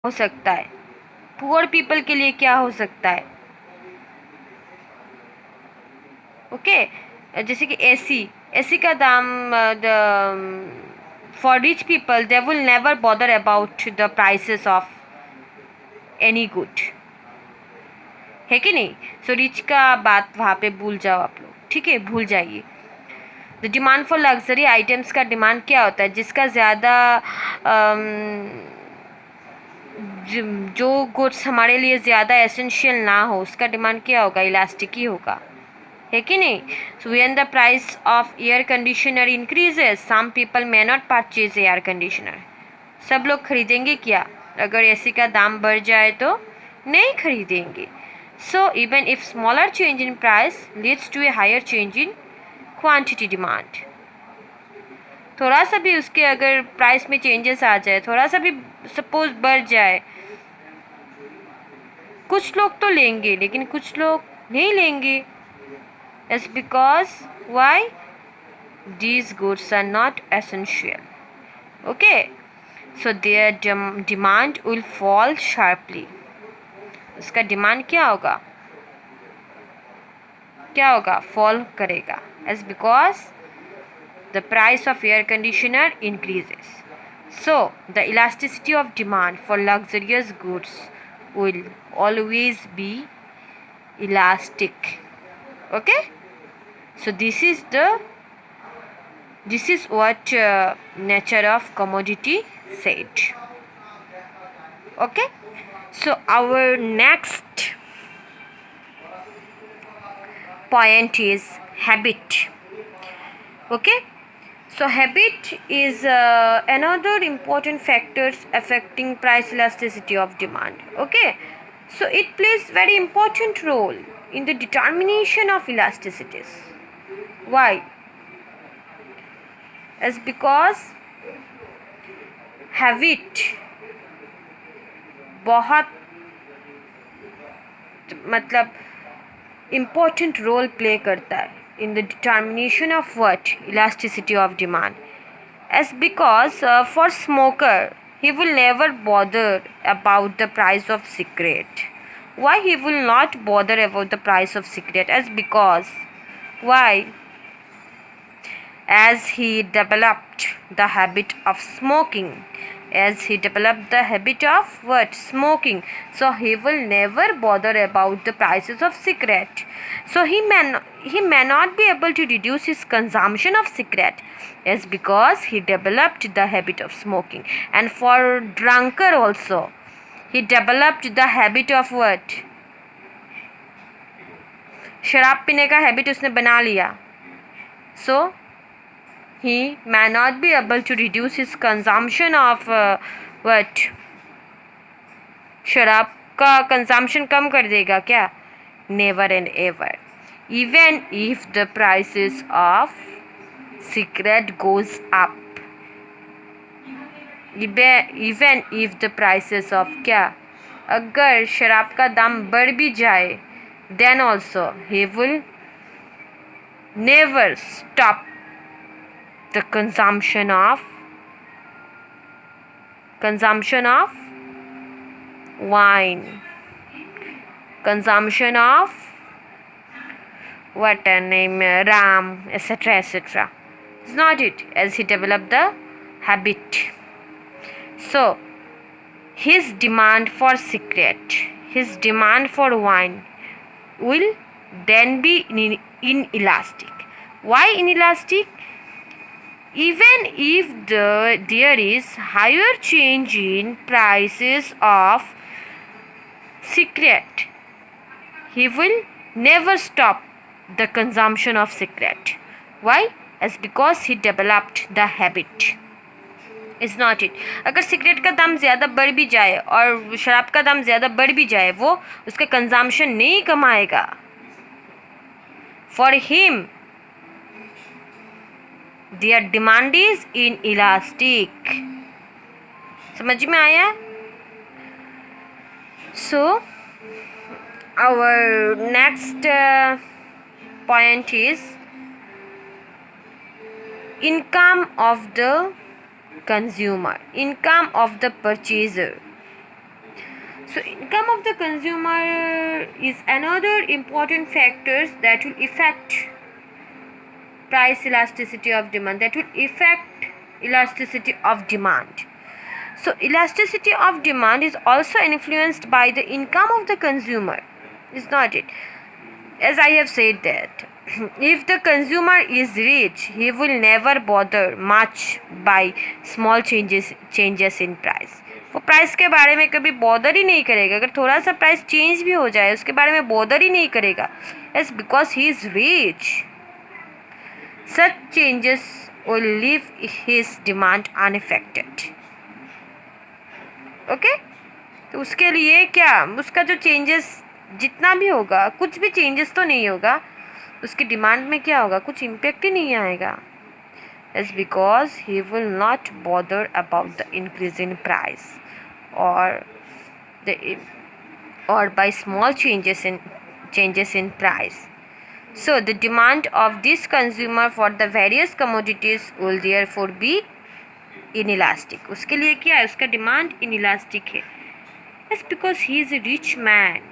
हो सकता है, पुअर पीपल के लिए क्या हो सकता है? ओके, जैसे कि एसी का दाम, for rich people they will never bother about the prices of any good, है कि नहीं? सो रिच का बात वहाँ पे भूल जाओ आप लोग, ठीक है, भूल जाइए। The demand for luxury items का डिमांड क्या होता है? जिसका ज़्यादा जो गुड्स हमारे लिए ज़्यादा एसेंशियल ना हो उसका डिमांड क्या होगा? इलास्टिक ही होगा, है कि नहीं? So when the price of air conditioner increases some people may not purchase air conditioner. सब लोग खरीदेंगे क्या? अगर एसी का दाम बढ़ जाए तो नहीं खरीदेंगे। So even if smaller change in price leads to a higher change in quantity demand. थोड़ा सा भी उसके अगर प्राइस में चेंजेस आ जाए, थोड़ा सा भी सपोज बढ़ जाए, कुछ लोग तो लेंगे लेकिन कुछ लोग नहीं लेंगे। It's because why? These goods are not essential. Okay, so their demand will fall sharply. उसका डिमांड क्या होगा? क्या होगा? फॉल करेगा। It's because the price of air conditioner increases. So, the elasticity of demand for luxurious goods will always be elastic. Okay? So this is what nature of commodity said. Okay? So our next point is habit. Okay? So habit is another important factors affecting price elasticity of demand. Okay, so it plays very important role in the determination of elasticities. Why? As because habit बहुत मतलब important role play करता है in the determination of what? Elasticity of demand. As because for smoker he will never bother about the price of cigarette. Why he will not bother about the price of cigarette? As because why? As he developed the habit of smoking, as he developed the habit of what? Smoking. So he will never bother about the prices of cigarette. So he may not be able to reduce his consumption of cigarette, is because he developed the habit of smoking. And for drunkard also, he developed the habit of what? शराब पीने का habit उसने बना लिया. So he may not be able to reduce his consumption of what? शराब का consumption कम कर देगा क्या? Never and ever. Even if the prices of cigarette goes up, even if the prices of क्या? अगर शराब का दाम बढ़ भी जाए, then also he will never stop the consumption of wine, consumption of what a name, ram, etc, etc. It's not it, as he developed the habit. So his demand for cigarette, his demand for wine will then be inelastic. Why inelastic? Even if there is higher change in prices of cigarette, he will never stop the consumption of cigarette. Why? As because he developed the habit. Is not it? अगर cigarette का दाम ज़्यादा बढ़ भी जाए और शराब का दाम ज़्यादा बढ़ भी जाए, वो उसका कंजम्पशन नहीं कमाएगा. For him their demand is inelastic. समझ में आया? So our next point is income of the consumer, income of the purchaser. So income of the consumer is another important factors that will affect price elasticity of demand, that will affect elasticity of demand. So elasticity of demand is also influenced by the income of the consumer, is not it? As I have said that if the consumer is rich, he will never bother much by small changes in price. वो price के बारे में कभी bother ही नहीं करेगा. अगर थोड़ा सा प्राइस चेंज भी हो जाए उसके बारे में बॉदर ही नहीं करेगा. It's because he is rich. Such changes will leave his demand unaffected. Okay तो उसके लिए क्या, उसका जो चेंजेस जितना भी होगा, कुछ भी चेंजेस तो नहीं होगा, उसकी डिमांड में क्या होगा, कुछ इम्पेक्ट ही नहीं आएगा. It's because he will not bother about the increase in price or by small changes in price. So the demand of this consumer for the various commodities will therefore be inelastic. उसके लिए क्या है, उसका demand inelastic है. It's because he is a rich man.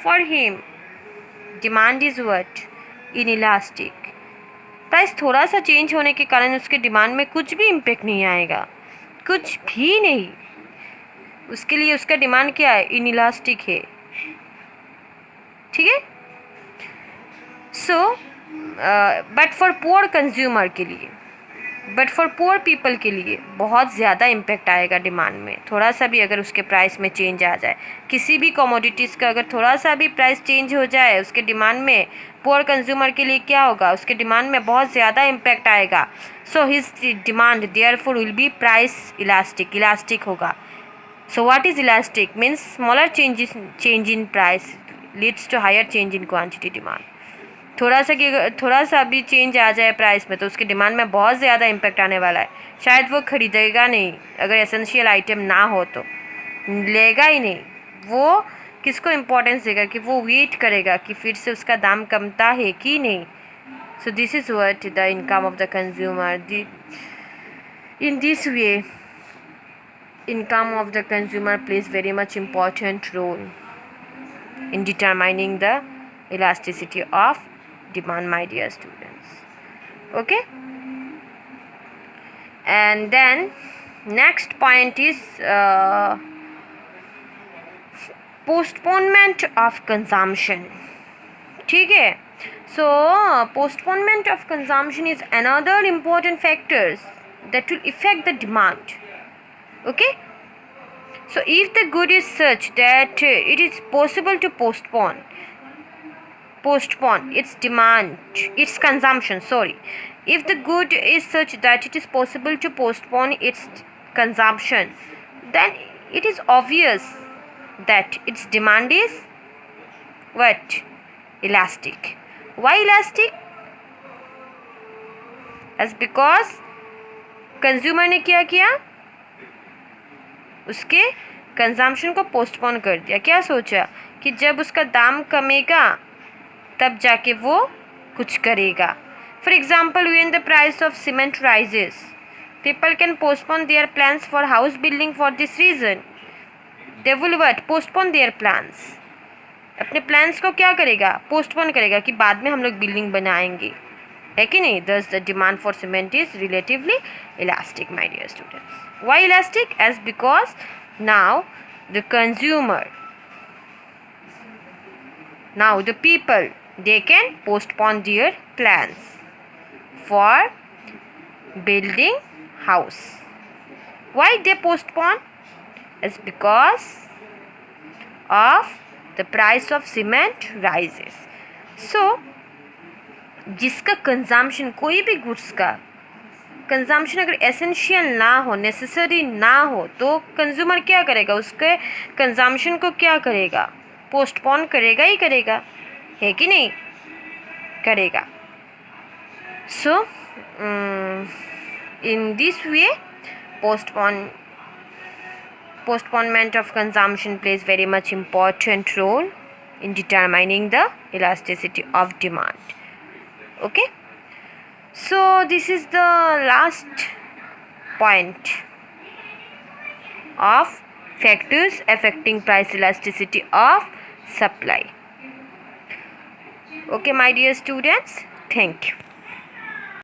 For him demand is what? Inelastic. Price थोड़ा सा change होने के कारण उसके डिमांड में कुछ भी इम्पेक्ट नहीं आएगा, कुछ भी नहीं. उसके लिए उसका डिमांड क्या है, इनइलास्टिक है. ठीक है. So but for poor consumer के लिए, बट फॉर पुअर पीपल के लिए बहुत ज़्यादा इम्पेक्ट आएगा डिमांड में. थोड़ा सा भी अगर उसके प्राइस में चेंज आ जाए, किसी भी कमोडिटीज़ का अगर थोड़ा सा भी प्राइस चेंज हो जाए उसके डिमांड में, पुअर कंज्यूमर के लिए क्या होगा, उसके डिमांड में बहुत ज़्यादा इम्पेक्ट आएगा. So his demand therefore will be price elastic होगा. So what is elastic means smaller change in price leads to higher change in quantity demand. थोड़ा सा भी चेंज आ जाए प्राइस में तो उसकी डिमांड में बहुत ज़्यादा इम्पेक्ट आने वाला है. शायद वो खरीदेगा नहीं, अगर एसेंशियल आइटम ना हो तो लेगा ही नहीं. वो किसको इम्पोर्टेंस देगा, कि वो वेट करेगा कि फिर से उसका दाम कमता है कि नहीं. So this is what the income of the consumer. In this way income of the consumer plays very much important role in determining the elasticity of demand, my dear students. Okay, and then next point is postponement of consumption. ठीक है. So postponement of consumption is another important factors that will affect the demand. Okay, so if the good is such that it is possible to postpone its demand, its consumption, sorry, if the good is such that it is possible to postpone its consumption, then it is obvious that its demand is what? Elastic. Why elastic? As because consumer ने क्या किया, उसके consumption को postpone कर दिया. क्या सोचा कि जब उसका दाम कमेगा तब जाके वो कुछ करेगा. For example, when the price of cement rises, people can postpone their plans for house building. For this reason they will what? Postpone their plans. अपने प्लान्स को क्या करेगा? पोस्टपोन करेगा कि बाद में हम लोग बिल्डिंग बनाएंगे, है कि नहीं. Thus the demand for cement is relatively elastic, my dear students. Why elastic? As because now the consumer, now the people, they can postpone their plans for building house. Why they postpone? It's because of the price of cement rises. So जिसका consumption, कोई भी goods का consumption अगर essential ना हो, necessary ना हो, तो कंज्यूमर क्या करेगा? उसके कंजम्पशन को क्या करेगा? पोस्टपोन करेगा ही करेगा, है कि नहीं? करेगा. So in this way postponement of consumption plays very much important role in determining the elasticity of demand. Okay, so this is the last point of factors affecting price elasticity of supply. Okay, my dear students, thank you.